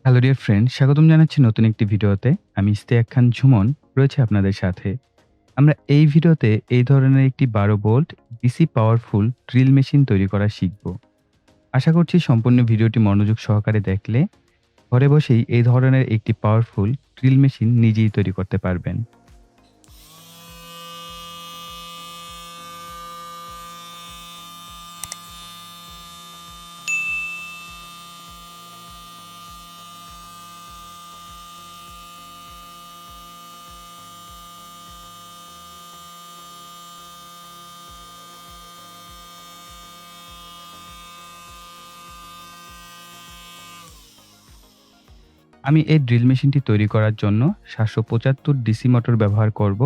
Hello dear friend, স্বাগতম জানাচ্ছি নতুন একটি ভিডিওতে। আমি ইশতিয়াক খান ঝুমন রয়েছে আপনাদের সাথে। আমরা এই ভিডিওতে এই ধরনের একটি 12 volt DC powerful drill machine তৈরি করা শিখব। আশা করছি সম্পূর্ণ ভিডিওটি মনোযোগ সহকারে দেখলে ঘরে বসেই এই ধরনের একটি পাওয়ারফুল ড্রিল মেশিন নিজেই তৈরি করতে পারবেন। আমি এই ড্রিল মেশিনটি তৈরি করার জন্য ৭৭৫ ডিসি মোটর ব্যবহার করব।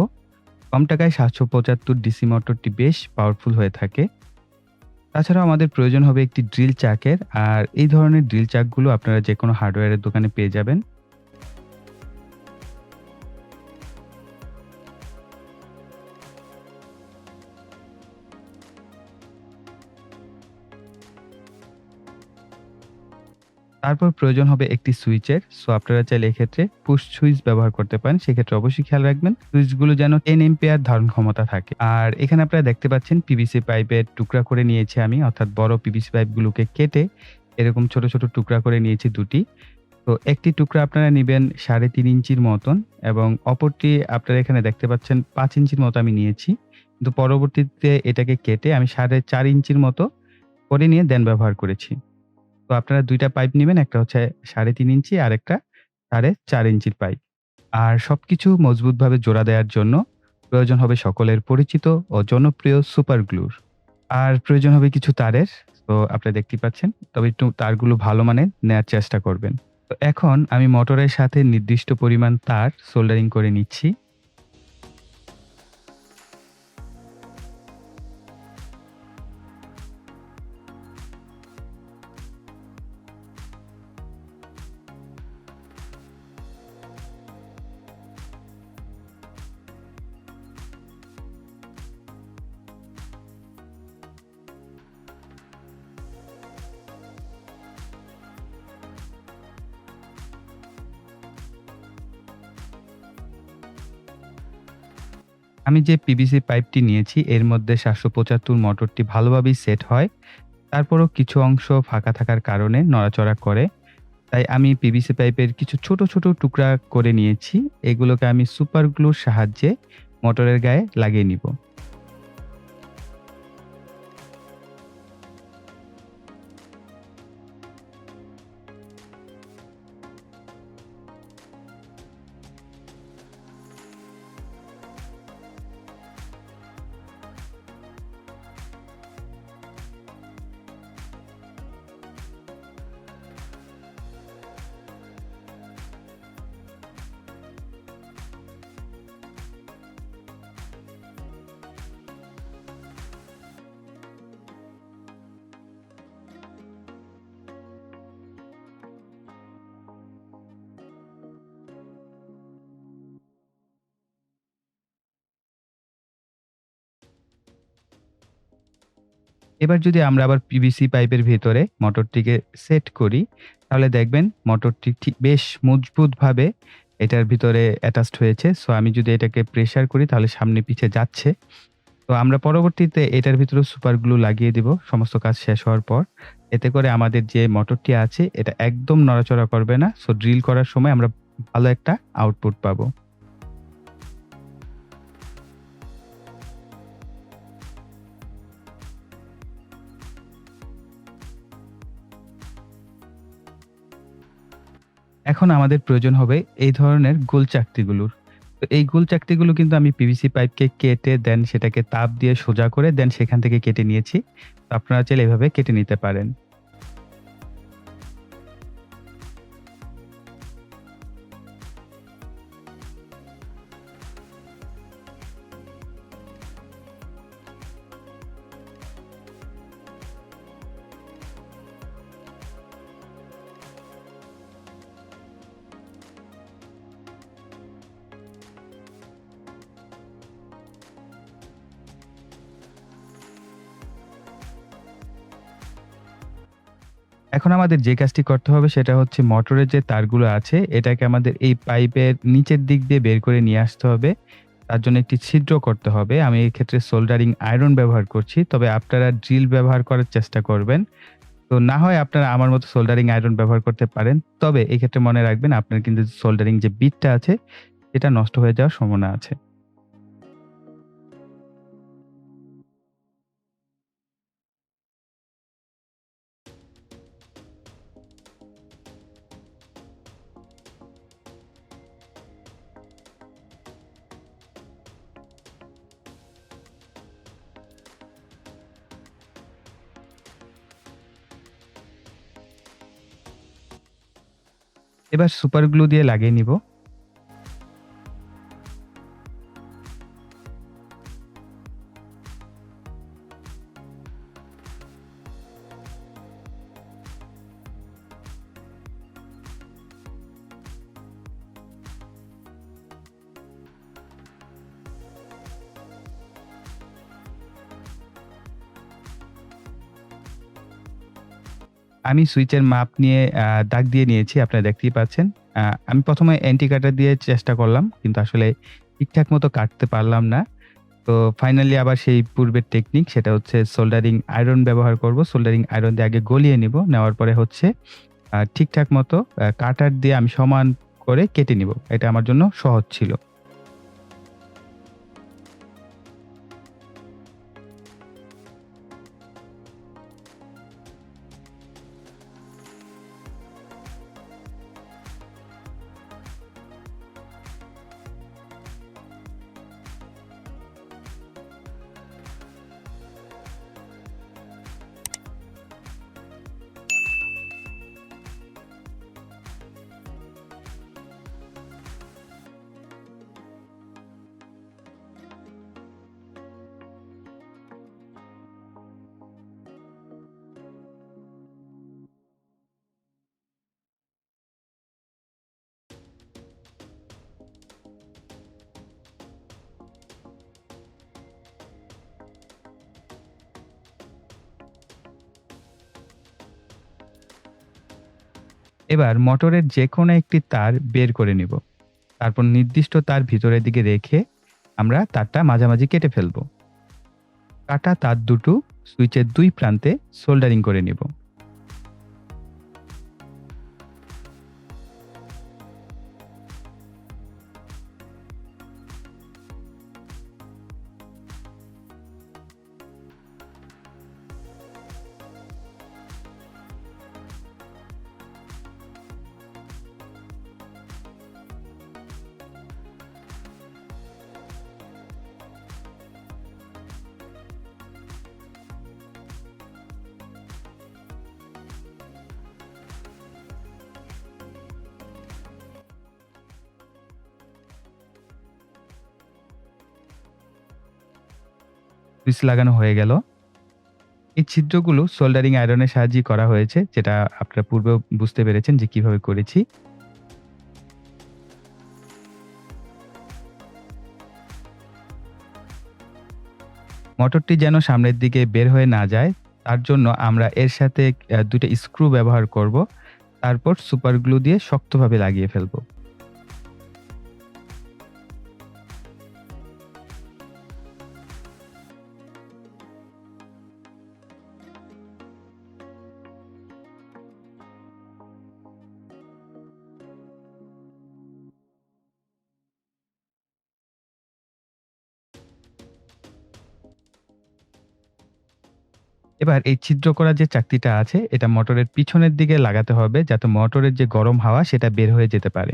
কম টাকায় ৭৭৫ ডিসি মোটরটি বেশ পাওয়ারফুল হয়ে থাকে। তাছাড়াও আমাদের প্রয়োজন হবে একটি ড্রিল চাকের। আর এই ধরনের ড্রিল চাকগুলো আপনারা যেকোনো হার্ডওয়্যারের দোকানে পেয়ে যাবেন। তারপর প্রয়োজন হবে একটি সুইচের। সো আপনারা চাইলে এক্ষেত্রে পুশ সুইচ ব্যবহার করতে পারেন। সেক্ষেত্রে অবশ্যই খেয়াল রাখবেন সুইচগুলো যেন 10 এম্পিয়ার ধারণ ক্ষমতা থাকে। আর এখানে আপনারা দেখতে পাচ্ছেন পিভিসি পাইপের টুকরা করে নিয়েছি আমি, অর্থাৎ বড় পিভিসি পাইপগুলোকে কেটে এরকম ছোট, ছোট টুকরা করে নিয়েছি ২ টি। তো একটি টুকরা আপনারা নিবেন ৩.৫ ইঞ্চির মতন এবং অপরটি আপনারা এখানে দেখতে পাচ্ছেন ৫ ইঞ্চির মতো আমি নিয়েছি। কিন্তু পরবর্তীতে এটাকে কেটে আমি ৪.৫ ইঞ্চির মতো করে নিয়ে দেন ব্যবহার করেছি। তো আপনারা ২ টা পাইপ নিবেন। একটা হচ্ছে ৩.৫ ইঞ্চি, আরেকটা ৪.৫ ইঞ্চির পাইপ। আর সবকিছু মজবুতভাবে জোড়া দেওয়ার জন্য প্রয়োজন হবে সকলের পরিচিত ও জনপ্রিয় সুপার গ্লুর। আর প্রয়োজন হবে কিছু তারের। তো আপনারা দেখতেই পাচ্ছেন। তবে একটু তারগুলো ভালো মানের নেয়ার চেষ্টা করবেন। তো এখন আমি মোটরের সাথে নির্দিষ্ট পরিমাণ তার সোল্ডারিং করে নিচ্ছি। আমি যে পিভিসি পাইপটি নিয়েছি এর মধ্যে ৭৭৫ মোটরটি ভালোভাবেই সেট হয়। তারপরও কিছু অংশ ফাঁকা থাকার কারণে নড়াচড়া করে। তাই আমি পিভিসি পাইপের কিছু ছোট, ছোট টুকরা করে নিয়েছি। এগুলোকে আমি সুপার গ্লুর সাহায্যে মোটরের গায়ে লাগিয়ে নিব। এবার যদি আমরা আবার পিভিসি পাইপের ভেতরে মোটরটিকে সেট করি, তাহলে দেখবেন মোটরটি ঠিক বেশ মজবুতভাবে এটার ভিতরে অ্যাটাচড হয়েছে। সো আমি যদি এটাকে প্রেশার করি তাহলে সামনে পিছে যাচ্ছে। তো আমরা পরবর্তীতে এটার ভিতরেও সুপার গ্লু লাগিয়ে দিব সমস্ত কাজ শেষ হওয়ার পর। এতে করে আমাদের যে মোটরটি আছে এটা একদম নড়াচড়া করবে না। সো ড্রিল করার সময় আমরা ভালো একটা আউটপুট পাবো। এখন আমাদের প্রয়োজন হবে এই ধরনের গোল চাকতিগুলোর। তো এই গোল চাকতিগুলো কিন্তু আমি পিভিসি পাইপকে কেটে দেন সেটাকে তাপ দিয়ে সোজা করে দেন সেখান থেকে কেটে নিয়েছি। তো আপনারা চাইলে এভাবে কেটে নিতে পারেন। এখন আমাদের যে কাজটি করতে হবে সেটা হচ্ছে মোটরের যে তারগুলো আছে এটাকে আমাদের এই পাইপের নিচের দিক দিয়ে বের করে নিয়ে আসতে হবে। তার জন্য একটি ছিদ্র করতে হবে। আমি এই ক্ষেত্রে সোল্ডারিং আয়রন ব্যবহার করছি। তবে আপনারা ড্রিল ব্যবহার করার চেষ্টা করবেন। তো না হয় আপনারা আমার মতো সোল্ডারিং আয়রন ব্যবহার করতে পারেন। তবে এক্ষেত্রে মনে রাখবেন আপনার কিন্তু সোল্ডারিং যে বিটটা আছে এটা নষ্ট হয়ে যাওয়ার সম্ভাবনা আছে। এবার সুপার গ্লু দিয়ে লাগিয়ে নিব। আমি সুইচের মাপ নিয়ে দাগ দিয়ে নিয়েছি। আপনারা দেখতেই পাচ্ছেন। আ আমি ১ম এ অ্যান্টি কাটার দিয়ে চেষ্টা করলাম। কিন্তু আসলে ঠিকঠাক মতো কাটতে পারলাম না। তো ফাইনালি আবার সেই পূর্বের টেকনিক সেটা হচ্ছে সোল্ডারিং আয়রন ব্যবহার করব। সোল্ডারিং আয়রন দিয়ে আগে গলিয়ে নিব। নেওয়ার পরে হচ্ছে ঠিকঠাক মতো কাটার দিয়ে আমি সমান করে কেটে নিব। এটা আমার জন্য সহজ ছিল। এবার মোটরের যেকোনো একটি তার বের করে নিব। তারপর নির্দিষ্ট তার ভিতরের দিকে রেখে আমরা তারটা মাঝামাঝি কেটে ফেলব। কাটা তার দুটো সুইচের ২ প্রান্তে সোল্ডারিং করে নিব। সুইচ লাগানো হয়ে গেল। এই ছিদ্রগুলো সোল্ডারিং আয়রনের সাহায্যেই করা হয়েছে, যেটা আপনারা পূর্বেও বুঝতে পেরেছেন যে কিভাবে করেছি। মোটরটি যেন সামনের দিকে বের হয়ে না যায়, তার জন্য আমরা এর সাথে ২ টা স্ক্রু ব্যবহার করব। তারপর সুপার গ্লু দিয়ে শক্তভাবে লাগিয়ে ফেলব। এবার এই ছিদ্র করা যে চাকতিটা আছে, এটা মোটরের পিছনের দিকে লাগাতে হবে যাতে মোটরের যে গরম হাওয়া সেটা বের হয়ে যেতে পারে।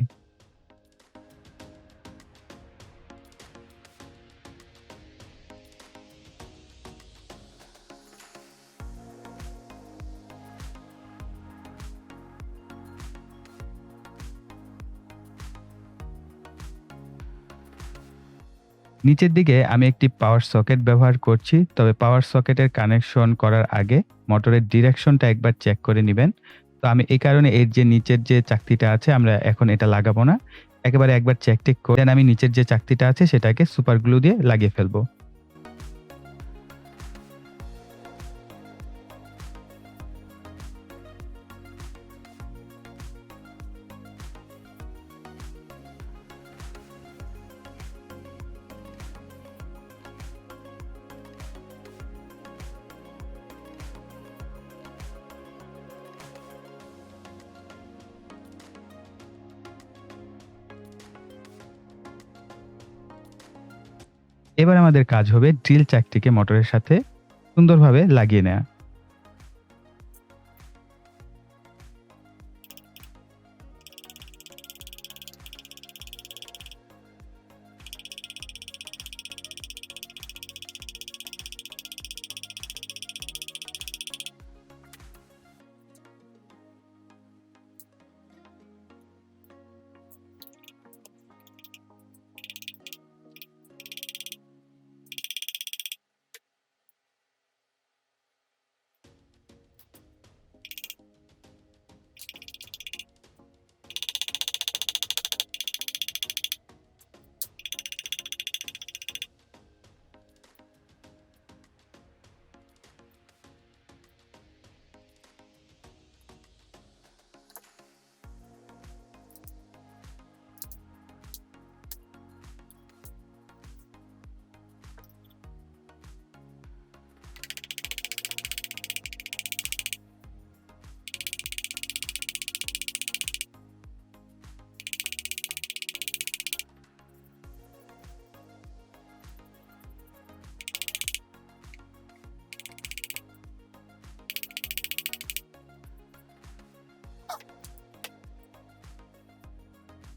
নিচের দিকে আমি একটি পাওয়ার সকেট ব্যবহার করছি। তবে পাওয়ার সকেটের কানেকশন করার আগে মোটরের ডিরেকশনটা একবার চেক করে নিবেন। তো আমি এই কারণে এর যে নিচের যে চাকতিটা আছে আমরা এখন এটা লাগাবো না। একেবারে একবার চেক টেক করে দেন আমি নিচের যে চাকতিটা আছে সেটাকে সুপার গ্লু দিয়ে লাগিয়ে ফেলবো। এবার আমাদের কাজ হবে ড্রিল চাকটিকে মোটরের সাথে সুন্দরভাবে লাগিয়ে নেয়া।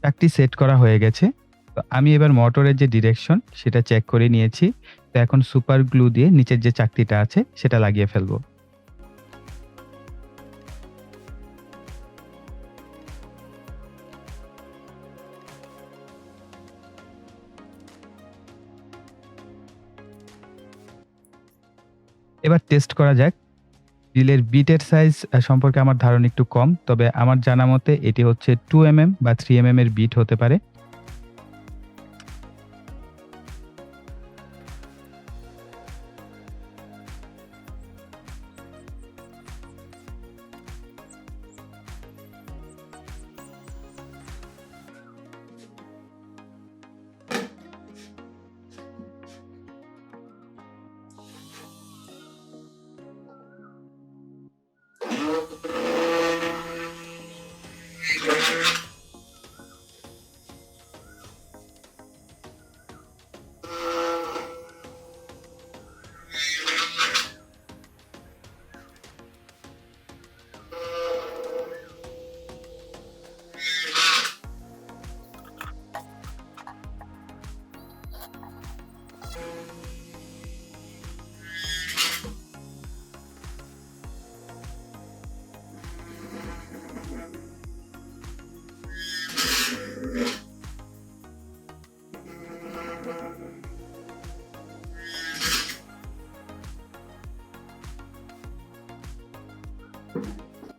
চাকটি সেট করা হয়ে গেছে। তো আমি এবার মোটরের যে ডিরেকশন সেটা চেক করে নিয়েছি। তো এখন সুপার গ্লু দিয়ে নিচের যে চাকতিটা আছে সেটা লাগিয়ে ফেলব। এবার টেস্ট করা যাক। ড্রিলের বিটের সাইজ সম্পর্কে আমার ধারণা একটু কম। তবে আমার জানা মতে এটি হচ্ছে 2 mm বা 3 mm এর বিট হতে পারে।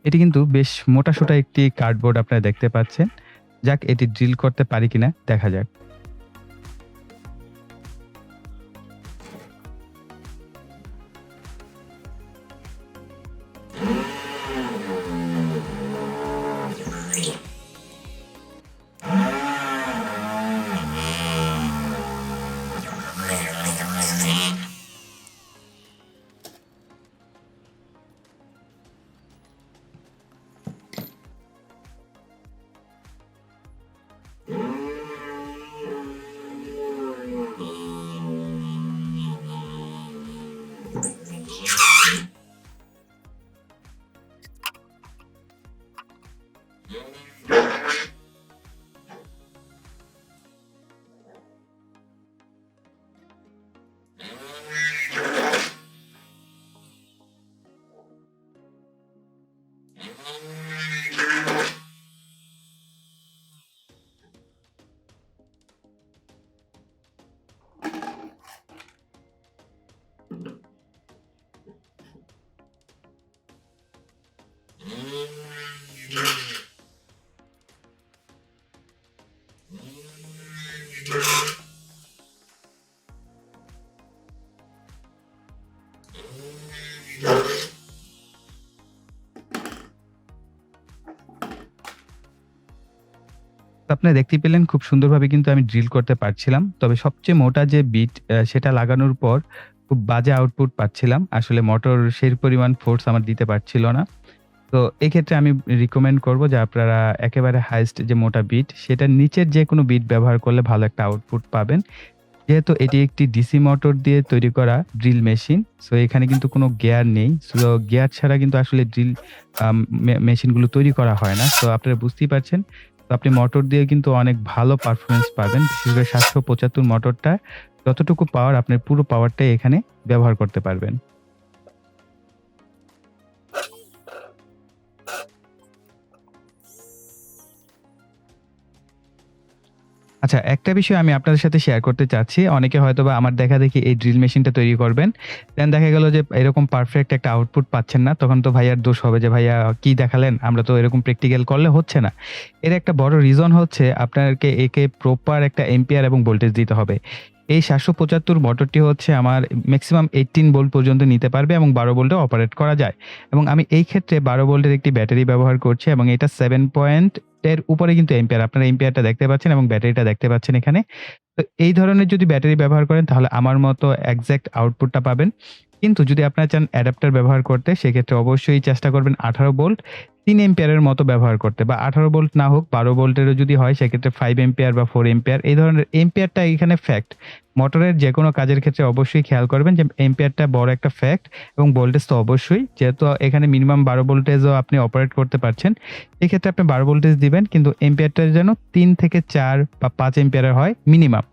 এটি কিন্তু বেশ মোটা-সোটা একটি কার্ডবোর্ড আপনারা দেখতে পাচ্ছেন। যাক এটি ড্রিল করতে পারি কিনা দেখা যাক। তো আপনারা দেখতেই পেলেন খুব সুন্দরভাবে কিন্তু আমি ড্রিল করতে পারছিলাম। তবে সবচেয়ে মোটা যে বিট সেটা লাগানোর পর খুব বাজে আউটপুট পাচ্ছিলাম। আসলে মোটর সেই পরিমাণ ফোর্স আমার দিতে পারছিল না। তো এক্ষেত্রে আমি রিকমেন্ড করব যে আপনারা একেবারে হাইয়েস্ট যে মোটা বিট সেটার নিচের যেকোনো বিট ব্যবহার করলে ভালো একটা আউটপুট পাবেন। যেহেতু এটি একটি ডিসি মোটর দিয়ে তৈরি করা ড্রিল মেশিন, সো এখানে কিন্তু কোনো গিয়ার নেই। সো গিয়ার ছাড়া কিন্তু আসলে ড্রিল আম মেশিনগুলো তৈরি করা হয় না। সো আপনারা বুঝতেই পারছেন। তো আপনি মোটর দিয়ে কিন্তু অনেক ভালো পারফরম্যান্স পাবেন। বিশেষ করে ৭৭৫ মোটরটা যতটুকু পাওয়ার আপনার পুরো পাওয়ারটাই এখানে ব্যবহার করতে পারবেন। আচ্ছা, একটা বিষয় আমি আপনাদের সাথে শেয়ার করতে চাচ্ছি। অনেকে হয়তোবা আমার দেখাদেখি এই ড্রিল মেশিনটা তৈরি করবেন। দেন দেখা গেল যে এরকম পারফেক্ট একটা আউটপুট পাচ্ছেন না। তখন তো ভাইয়ার দোষ হবে যে, "ভাইয়া কি দেখালেন? আমরা তো এরকম প্র্যাকটিক্যাল করলে হচ্ছে না।" এর একটা বড় রিজন হচ্ছে আপনাকে একে প্রপার একটা এম্পিয়ার এবং ভোল্টেজ দিতে হবে। এই ৭৭৫ মোটরটি হচ্ছে আমার মেক্সিমাম 18 ভোল্ট পর্যন্ত নিতে পারবে এবং ১২ ভোল্টেও অপারেট করা যায়। এবং আমি এই ক্ষেত্রে ১২ ভোল্টের একটি ব্যাটারি ব্যবহার করছি এবং এটা 7 পয়েন্ট এর উপরে কিন্তু এম্পিয়ার। আপনারা এম্পিয়ারটা দেখতে পাচ্ছেন এবং ব্যাটারিটা দেখতে পাচ্ছেন এখানে। তো এই ধরনের যদি ব্যাটারি ব্যবহার করেন তাহলে আমার মতো এক্সাক্ট আউটপুটটা পাবেন। কিন্তু যদি আপনারা চান অ্যাডাপ্টার ব্যবহার করতে সেক্ষেত্রে অবশ্যই চেষ্টা করবেন 18 ভোল্ট ৩ এম্পিয়ারের মতো ব্যবহার করতে বা 18 ভোল্ট না হোক ১২ ভোল্টেরও যদি হয় সেক্ষেত্রে 5 এম্পিয়ার বা 4 এম্পিয়ার এই ধরনের এম্পিয়ারটা এখানে ফ্যাক্ট। মোটরের যেকোনো কাজের ক্ষেত্রে অবশ্যই খেয়াল করবেন যে এম্পিয়ারটা বড় একটা ফ্যাক্ট এবং ভোল্টেজ তো অবশ্যই। যেহেতু এখানে মিনিমাম ১২ ভোল্টেজও আপনি অপারেট করতে পারছেন। এক্ষেত্রে আপনি ১২ ভোল্টেজ দিবেন কিন্তু এম্পিয়ারটা যেন ৩ থেকে ৪ বা ৫ এম্পিয়ারের হয় মিনিমাম।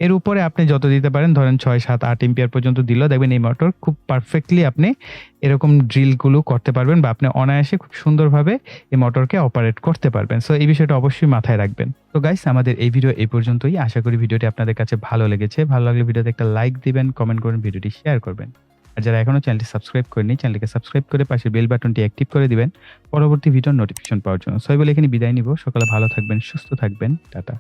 এর উপরে আপনি যত দিতে পারেন ধরেন ৬, ৭, ৮ এম্পিয়ার পর্যন্ত দিলেও দেখবেন এই মোটর খুব পারফেক্টলি আপনি এরকম ড্রিল গুলো করতে পারবেন বা আপনি অনায়াসে খুব সুন্দরভাবে এই মোটরকে অপারেট করতে পারবেন। সো এই বিষয়টা অবশ্যই মাথায় রাখবেন। তো গাইস আমাদের এই ভিডিও এই পর্যন্তই। আশা করি ভিডিওটি আপনাদের কাছে ভালো লেগেছে। ভালো লাগলে ভিডিওতে একটা লাইক দিবেন, কমেন্ট করবেন, ভিডিওটি শেয়ার করবেন। আর যারা এখনো চ্যানেলটি সাবস্ক্রাইব করেনি চ্যানেলটিকে সাবস্ক্রাইব করে পাশের বেল বাটনটি অ্যাক্টিভ করে দিবেন পরবর্তী ভিডিওর নোটিফিকেশন পাওয়ার জন্য। সো এই বলে এখানে বিদায় নিব। সকালে ভালো থাকবেন, সুস্থ থাকবেন। Tata.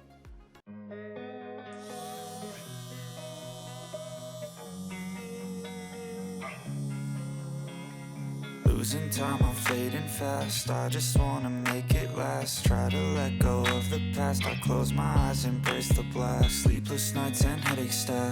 Losing time, I'm fading fast. I just wanna make it last. Try to let go of the past. I close my eyes, embrace the blast. Sleepless nights and headache stack.